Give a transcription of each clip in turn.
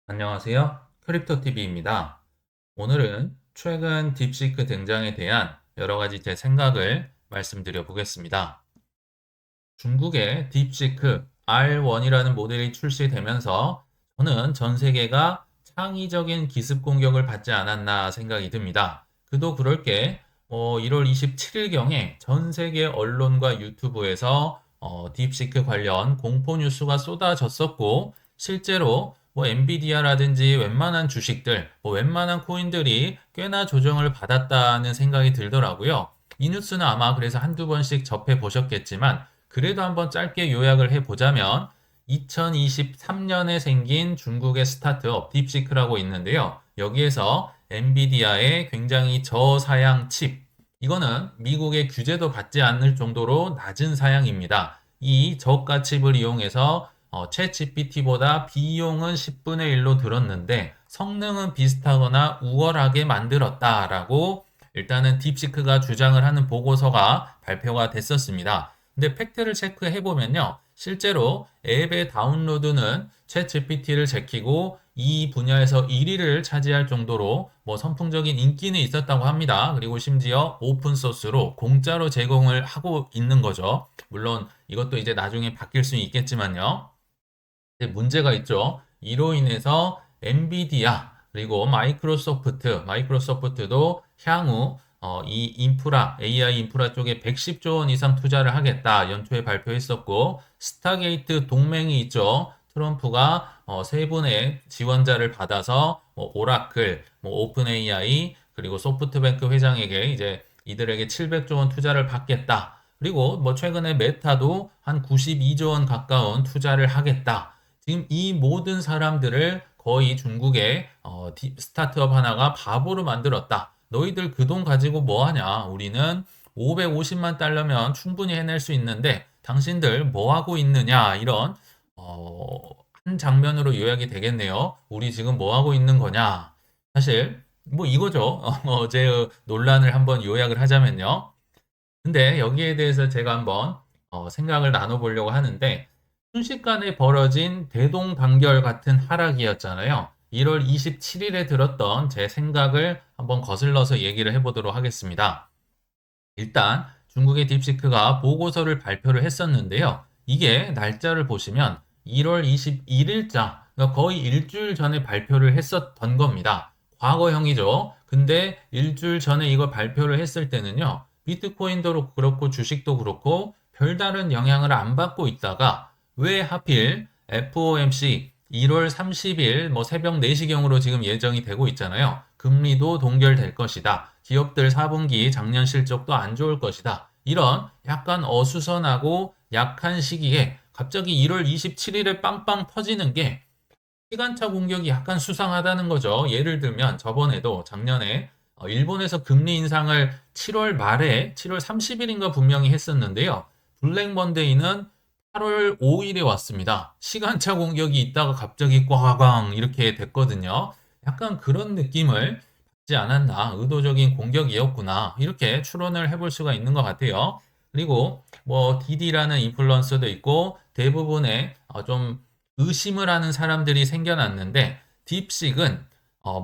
안녕하세요. 크립토TV입니다. 오늘은 최근 딥시크 등장에 대한 여러 가지 제 생각을 말씀드려 보겠습니다. 중국의 딥시크 R1이라는 모델이 출시되면서 저는 전 세계가 창의적인 기습 공격을 받지 않았나 생각이 듭니다. 그도 그럴 게 1월 27일경에 전 세계 언론과 유튜브에서 딥시크 관련 공포 뉴스가 쏟아졌었고 실제로 엔비디아라든지 웬만한 주식들, 웬만한 코인들이 꽤나 조정을 받았다는 생각이 들더라고요. 이 뉴스는 아마 그래서 한두 번씩 접해 보셨겠지만 그래도 한번 짧게 요약을 해보자면 2023년에 생긴 중국의 스타트업 딥시크라고 있는데요. 여기에서 엔비디아의 굉장히 저사양 칩, 이거는 미국의 규제도 받지 않을 정도로 낮은 사양입니다. 이 저가 칩을 이용해서 챗 GPT보다 비용은 10분의 1로 들었는데 성능은 비슷하거나 우월하게 만들었다라고 일단은 딥시크가 주장을 하는 보고서가 발표가 됐었습니다. 근데 팩트를 체크해 보면요. 실제로 앱의 다운로드는 챗 GPT를 제키고 이 분야에서 1위를 차지할 정도로 선풍적인 인기는 있었다고 합니다. 그리고 심지어 오픈 소스로 공짜로 제공을 하고 있는 거죠. 물론 이것도 이제 나중에 바뀔 수 있겠지만요. 문제가 있죠. 이로 인해서 엔비디아 그리고 마이크로소프트도 향후 이 인프라, AI 인프라 쪽에 110조 원 이상 투자를 하겠다 연초에 발표했었고 스타게이트 동맹이 있죠. 트럼프가 세 분의 지원자를 받아서 오라클, 오픈 AI 그리고 소프트뱅크 회장에게 이제 이들에게 700조 원 투자를 받겠다. 그리고 최근에 메타도 한 92조 원 가까운 투자를 하겠다. 지금 이 모든 사람들을 거의 중국의 스타트업 하나가 바보로 만들었다. 너희들 그 돈 가지고 뭐 하냐? 우리는 550만 달러면 충분히 해낼 수 있는데 당신들 뭐 하고 있느냐? 이런 어, 한 장면으로 요약이 되겠네요. 우리 지금 뭐 하고 있는 거냐? 사실 이거죠. 어제 논란을 한번 요약을 하자면요. 근데 여기에 대해서 제가 한번 생각을 나눠보려고 하는데 순식간에 벌어진 대동단결 같은 하락이었잖아요. 1월 27일에 들었던 제 생각을 한번 거슬러서 얘기를 해보도록 하겠습니다. 일단 중국의 딥시크가 보고서를 발표를 했었는데요. 이게 날짜를 보시면 1월 21일자, 그러니까 거의 일주일 전에 발표를 했었던 겁니다. 과거형이죠. 근데 일주일 전에 이걸 발표를 했을 때는요. 비트코인도 그렇고 주식도 그렇고 별다른 영향을 안 받고 있다가 왜 하필 FOMC 1월 30일 새벽 4시경으로 지금 예정이 되고 있잖아요. 금리도 동결될 것이다. 기업들 4분기 작년 실적도 안 좋을 것이다. 이런 약간 어수선하고 약한 시기에 갑자기 1월 27일에 빵빵 터지는 게 시간차 공격이 약간 수상하다는 거죠. 예를 들면 저번에도 작년에 일본에서 금리 인상을 7월 말에 7월 30일인가 분명히 했었는데요. 블랙 먼데이는 8월 5일에 왔습니다. 시간차 공격이 있다가 갑자기 꽝꽝 이렇게 됐거든요. 약간 그런 느낌을 받지 않았나, 의도적인 공격이었구나 이렇게 추론을 해볼 수가 있는 것 같아요. 그리고 DD라는 인플루언서도 있고 대부분의 좀 의심을 하는 사람들이 생겨났는데 딥식은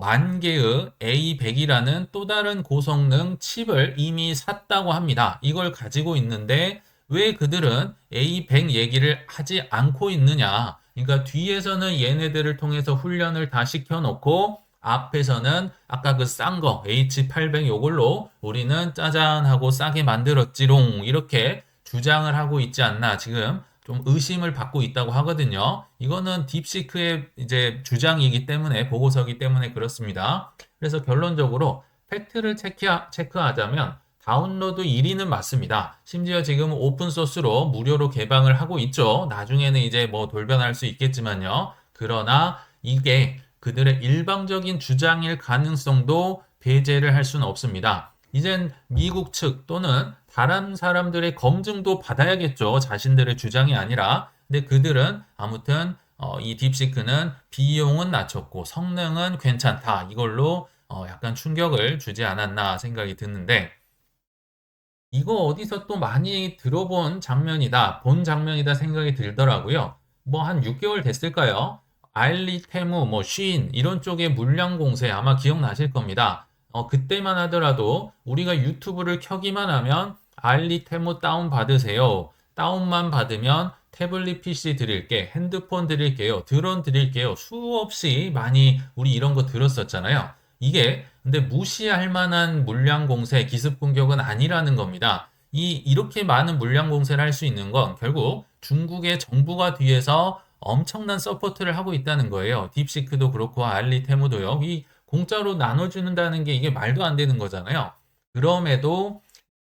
만 개의 A100이라는 또 다른 고성능 칩을 이미 샀다고 합니다. 이걸 가지고 있는데 왜 그들은 A100 얘기를 하지 않고 있느냐? 그러니까 뒤에서는 얘네들을 통해서 훈련을 다 시켜놓고 앞에서는 아까 그 싼 거 H800 요걸로 우리는 짜잔하고 싸게 만들었지롱 이렇게 주장을 하고 있지 않나 지금 좀 의심을 받고 있다고 하거든요. 이거는 딥시크의 이제 주장이기 때문에 보고서기 때문에 그렇습니다. 그래서 결론적으로 팩트를 체크하자면 다운로드 1위는 맞습니다. 심지어 지금 오픈 소스로 무료로 개방을 하고 있죠. 나중에는 이제 돌변할 수 있겠지만요. 그러나 이게 그들의 일방적인 주장일 가능성도 배제를 할 수는 없습니다. 이젠 미국 측 또는 다른 사람들의 검증도 받아야겠죠. 자신들의 주장이 아니라. 근데 그들은 아무튼 이 딥시크는 비용은 낮췄고 성능은 괜찮다. 이걸로 약간 충격을 주지 않았나 생각이 드는데 이거 어디서 또 많이 들어본 장면이다, 본 장면이다 생각이 들더라고요. 한 6개월 됐을까요? 알리, 테무, 뭐 쉬인 이런 쪽의 물량 공세 아마 기억나실 겁니다. 그때만 하더라도 우리가 유튜브를 켜기만 하면 알리, 테무 다운 받으세요. 다운만 받으면 태블릿 PC 드릴게, 핸드폰 드릴게요, 드론 드릴게요. 수없이 많이 우리 이런 거 들었었잖아요. 이게 근데 무시할 만한 물량 공세, 기습 공격은 아니라는 겁니다. 이렇게 많은 물량 공세를 할 수 있는 건 결국 중국의 정부가 뒤에서 엄청난 서포트를 하고 있다는 거예요. 딥시크도 그렇고 알리 테무도요. 이 공짜로 나눠주는다는 게 이게 말도 안 되는 거잖아요. 그럼에도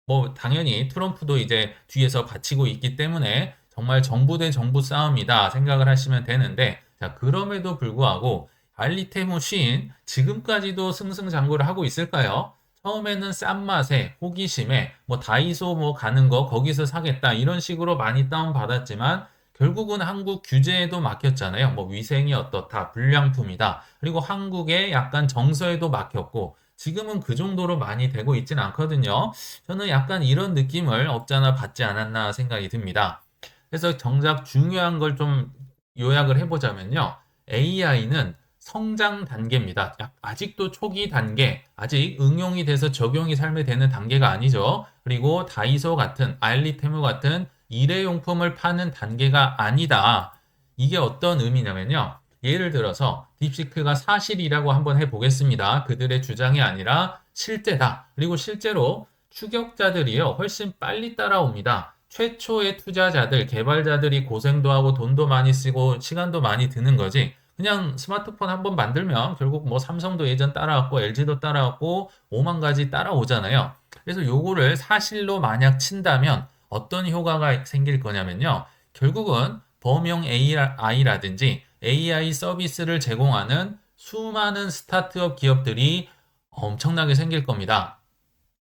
뭐 당연히 트럼프도 이제 뒤에서 받치고 있기 때문에 정말 정부 대 정부 싸움이다 생각을 하시면 되는데 자 그럼에도 불구하고 알리테모 시인 지금까지도 승승장구를 하고 있을까요? 처음에는 싼 맛에 호기심에 뭐 다이소 뭐 가는 거 거기서 사겠다 이런 식으로 많이 다운받았지만 결국은 한국 규제에도 막혔잖아요. 뭐 위생이 어떻다, 불량품이다. 그리고 한국의 약간 정서에도 막혔고 지금은 그 정도로 많이 되고 있진 않거든요. 저는 약간 이런 느낌을 없잖아 받지 않았나 생각이 듭니다. 그래서 정작 중요한 걸 좀 요약을 해보자면요. AI는 성장 단계입니다. 아직도 초기 단계, 아직 응용이 돼서 적용이 삶에 되는 단계가 아니죠. 그리고 다이소 같은, 알리테무 같은 일회용품을 파는 단계가 아니다. 이게 어떤 의미냐면요. 예를 들어서 딥시크가 사실이라고 한번 해보겠습니다. 그들의 주장이 아니라 실제다. 그리고 실제로 추격자들이요. 훨씬 빨리 따라옵니다. 최초의 투자자들, 개발자들이 고생도 하고 돈도 많이 쓰고 시간도 많이 드는 거지. 그냥 스마트폰 한번 만들면 결국 뭐 삼성도 예전 따라왔고 LG도 따라왔고 5만 가지 따라오잖아요. 그래서 요거를 사실로 만약 친다면 어떤 효과가 생길 거냐면요. 결국은 범용 AI라든지 AI 서비스를 제공하는 수많은 스타트업 기업들이 엄청나게 생길 겁니다.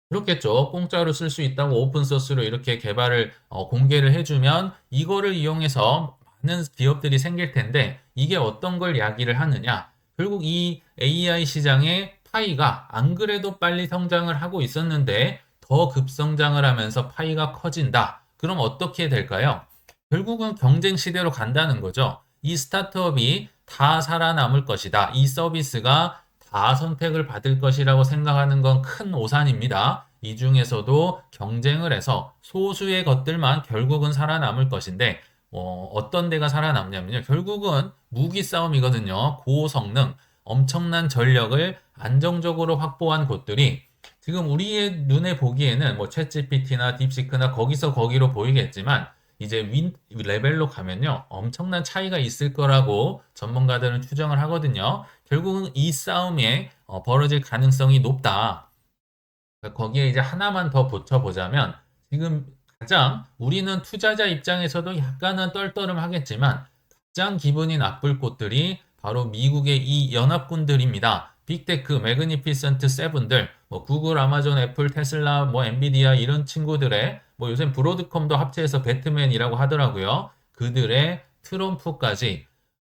그렇겠죠. 공짜로 쓸 수 있다고 오픈소스로 이렇게 개발을 공개를 해주면 이거를 이용해서 많은 기업들이 생길 텐데 이게 어떤 걸 이야기를 하느냐. 결국 이 AI 시장의 파이가 안 그래도 빨리 성장을 하고 있었는데 더 급성장을 하면서 파이가 커진다. 그럼 어떻게 될까요? 결국은 경쟁 시대로 간다는 거죠. 이 스타트업이 다 살아남을 것이다. 이 서비스가 다 선택을 받을 것이라고 생각하는 건 큰 오산입니다. 이 중에서도 경쟁을 해서 소수의 것들만 결국은 살아남을 것인데 어떤 데가 살아남냐면요. 결국은 무기 싸움이거든요. 고성능, 엄청난 전력을 안정적으로 확보한 곳들이 지금 우리의 눈에 보기에는 뭐 챗GPT나 딥시크나 거기서 거기로 보이겠지만 이제 윈 레벨로 가면요. 엄청난 차이가 있을 거라고 전문가들은 추정을 하거든요. 결국은 이 싸움에 벌어질 가능성이 높다. 그러니까 거기에 이제 하나만 더 붙여보자면 지금 가장 우리는 투자자 입장에서도 약간은 떨떠름하겠지만 가장 기분이 나쁠 곳들이 바로 미국의 이 연합군들입니다. 빅테크, 매그니피센트 세븐들, 뭐 구글, 아마존, 애플, 테슬라, 뭐 엔비디아 이런 친구들의 뭐 요새 브로드컴도 합체해서 배트맨이라고 하더라고요. 그들의 트럼프까지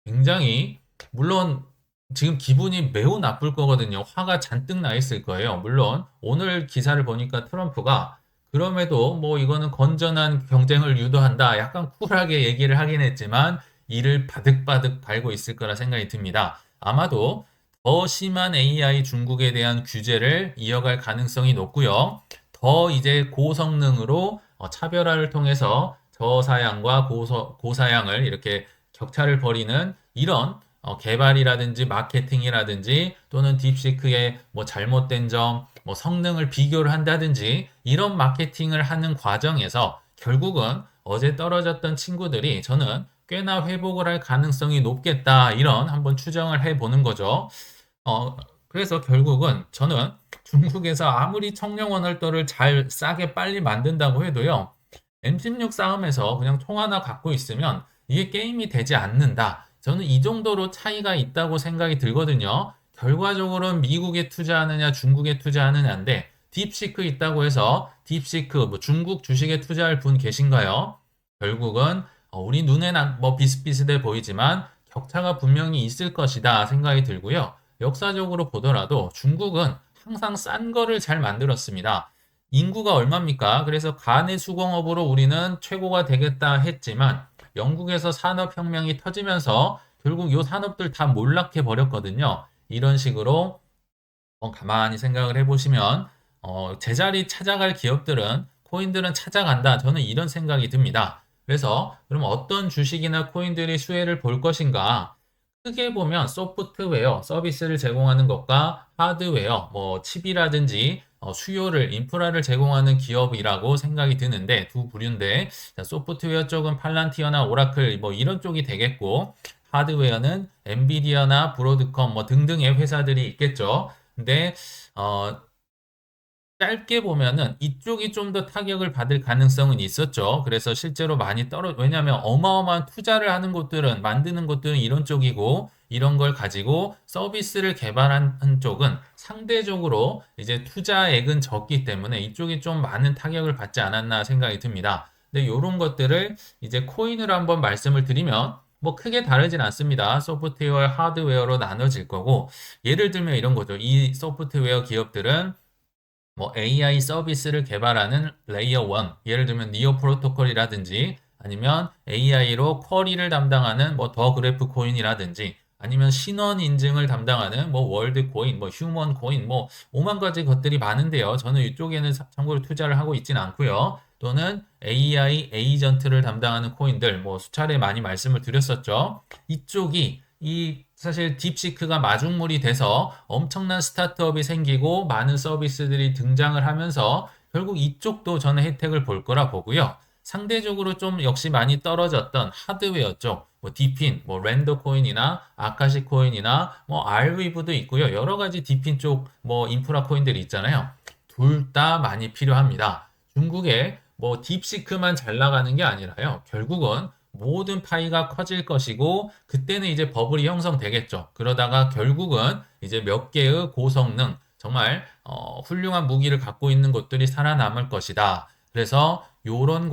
굉장히 물론 지금 기분이 매우 나쁠 거거든요. 화가 잔뜩 나 있을 거예요. 물론 오늘 기사를 보니까 트럼프가 그럼에도 뭐 이거는 건전한 경쟁을 유도한다. 약간 쿨하게 얘기를 하긴 했지만 이를 바득바득 달고 있을 거라 생각이 듭니다. 아마도 더 심한 AI 중국에 대한 규제를 이어갈 가능성이 높고요. 더 이제 고성능으로 차별화를 통해서 저사양과 고사양을 이렇게 격차를 벌이는 이런 개발이라든지 마케팅이라든지 또는 딥시크의 뭐 잘못된 점, 뭐 성능을 비교를 한다든지 이런 마케팅을 하는 과정에서 결국은 어제 떨어졌던 친구들이 저는 꽤나 회복을 할 가능성이 높겠다 이런 한번 추정을 해보는 거죠. 그래서 결국은 저는 중국에서 아무리 청룡 원월도를 잘 싸게 빨리 만든다고 해도요. M16 싸움에서 그냥 총 하나 갖고 있으면 이게 게임이 되지 않는다. 저는 이 정도로 차이가 있다고 생각이 들거든요. 결과적으로는 미국에 투자하느냐, 중국에 투자하느냐인데 딥시크 있다고 해서 딥시크 뭐 중국 주식에 투자할 분 계신가요? 결국은 우리 눈에는 뭐 비슷비슷해 보이지만 격차가 분명히 있을 것이다 생각이 들고요. 역사적으로 보더라도 중국은 항상 싼 거를 잘 만들었습니다. 인구가 얼마입니까? 그래서 간의 수공업으로 우리는 최고가 되겠다 했지만 영국에서 산업혁명이 터지면서 결국 요 산업들 다 몰락해 버렸거든요. 이런 식으로 가만히 생각을 해보시면 제자리 찾아갈 기업들은 코인들은 찾아간다. 저는 이런 생각이 듭니다. 그래서 그럼 어떤 주식이나 코인들이 수혜를 볼 것인가? 크게 보면 소프트웨어 서비스를 제공하는 것과 하드웨어 뭐 칩이라든지 수요를 인프라를 제공하는 기업이라고 생각이 드는데 두 부류인데 자, 소프트웨어 쪽은 팔란티어나 오라클 뭐 이런 쪽이 되겠고 하드웨어는 엔비디아나 브로드컴 뭐 등등의 회사들이 있겠죠. 근데 어, 짧게 보면은 이쪽이 좀 더 타격을 받을 가능성은 있었죠. 그래서 실제로 많이 왜냐하면 어마어마한 투자를 하는 곳들은, 만드는 곳들은 이런 쪽이고, 이런 걸 가지고 서비스를 개발한 쪽은 상대적으로 이제 투자액은 적기 때문에 이쪽이 좀 많은 타격을 받지 않았나 생각이 듭니다. 근데 이런 것들을 이제 코인으로 한번 말씀을 드리면, 뭐 크게 다르진 않습니다. 소프트웨어, 하드웨어로 나눠질 거고, 예를 들면 이런 거죠. 이 소프트웨어 기업들은 뭐 AI 서비스를 개발하는 레이어 1, 예를 들면 니오 프로토콜이라든지 아니면 AI로 쿼리를 담당하는 뭐 더 그래프 코인이라든지 아니면 신원 인증을 담당하는 뭐 월드 코인, 뭐 휴먼 코인, 뭐 오만 가지 것들이 많은데요. 저는 이쪽에는 참고로 투자를 하고 있진 않고요. 또는 AI 에이전트를 담당하는 코인들 뭐 수차례 많이 말씀을 드렸었죠. 이쪽이 이 사실 딥시크가 마중물이 돼서 엄청난 스타트업이 생기고 많은 서비스들이 등장을 하면서 결국 이쪽도 저는 혜택을 볼 거라 보고요. 상대적으로 좀 역시 많이 떨어졌던 하드웨어 쪽, 뭐 디핀, 뭐 랜더 코인이나 아카시 코인이나 뭐 알위브도 있고요. 여러 가지 디핀 쪽 뭐 인프라 코인들이 있잖아요. 둘 다 많이 필요합니다. 중국에 뭐 딥시크만 잘 나가는 게 아니라요. 결국은 모든 파이가 커질 것이고 그때는 이제 버블이 형성되겠죠. 그러다가 결국은 이제 몇 개의 고성능 정말 훌륭한 무기를 갖고 있는 곳들이 살아남을 것이다. 그래서 요런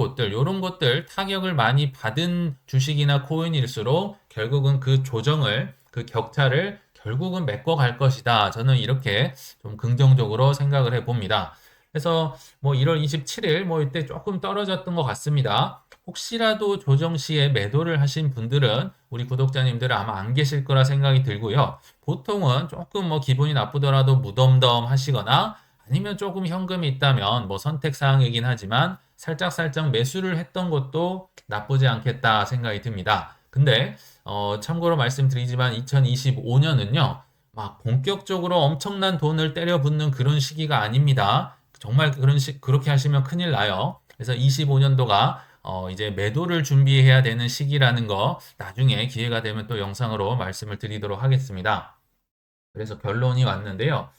것들 타격을 많이 받은 주식이나 코인일수록 결국은 그 조정을 그 격차를 결국은 메꿔갈 것이다. 저는 이렇게 좀 긍정적으로 생각을 해 봅니다. 그래서 뭐 1월 27일 뭐 이때 조금 떨어졌던 것 같습니다. 혹시라도 조정 시에 매도를 하신 분들은 우리 구독자님들은 아마 안 계실 거라 생각이 들고요. 보통은 조금 뭐 기분이 나쁘더라도 무덤덤 하시거나 아니면 조금 현금이 있다면 뭐 선택 사항이긴 하지만 살짝 매수를 했던 것도 나쁘지 않겠다 생각이 듭니다. 근데 참고로 말씀드리지만 2025년은요. 막 본격적으로 엄청난 돈을 때려 붓는 그런 시기가 아닙니다. 정말 그렇게 하시면 큰일 나요. 그래서 25년도가 이제 매도를 준비해야 되는 시기라는 거 나중에 기회가 되면 또 영상으로 말씀을 드리도록 하겠습니다. 그래서 결론이 왔는데요.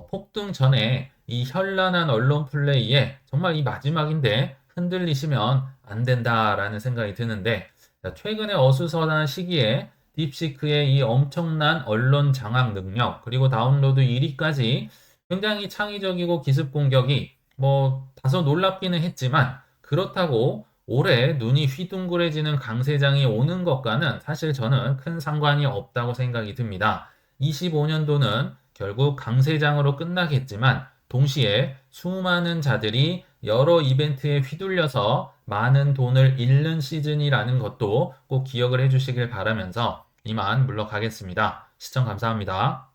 폭등 전에 이 현란한 언론 플레이에 정말 이 마지막인데 흔들리시면 안 된다라는 생각이 드는데 최근에 어수선한 시기에 딥시크의 이 엄청난 언론 장악 능력 그리고 다운로드 1위까지 굉장히 창의적이고 기습 공격이 뭐 다소 놀랍기는 했지만 그렇다고 올해 눈이 휘둥그레지는 강세장이 오는 것과는 사실 저는 큰 상관이 없다고 생각이 듭니다. 25년도는 결국 강세장으로 끝나겠지만 동시에 수많은 자들이 여러 이벤트에 휘둘려서 많은 돈을 잃는 시즌이라는 것도 꼭 기억을 해주시길 바라면서 이만 물러가겠습니다. 시청 감사합니다.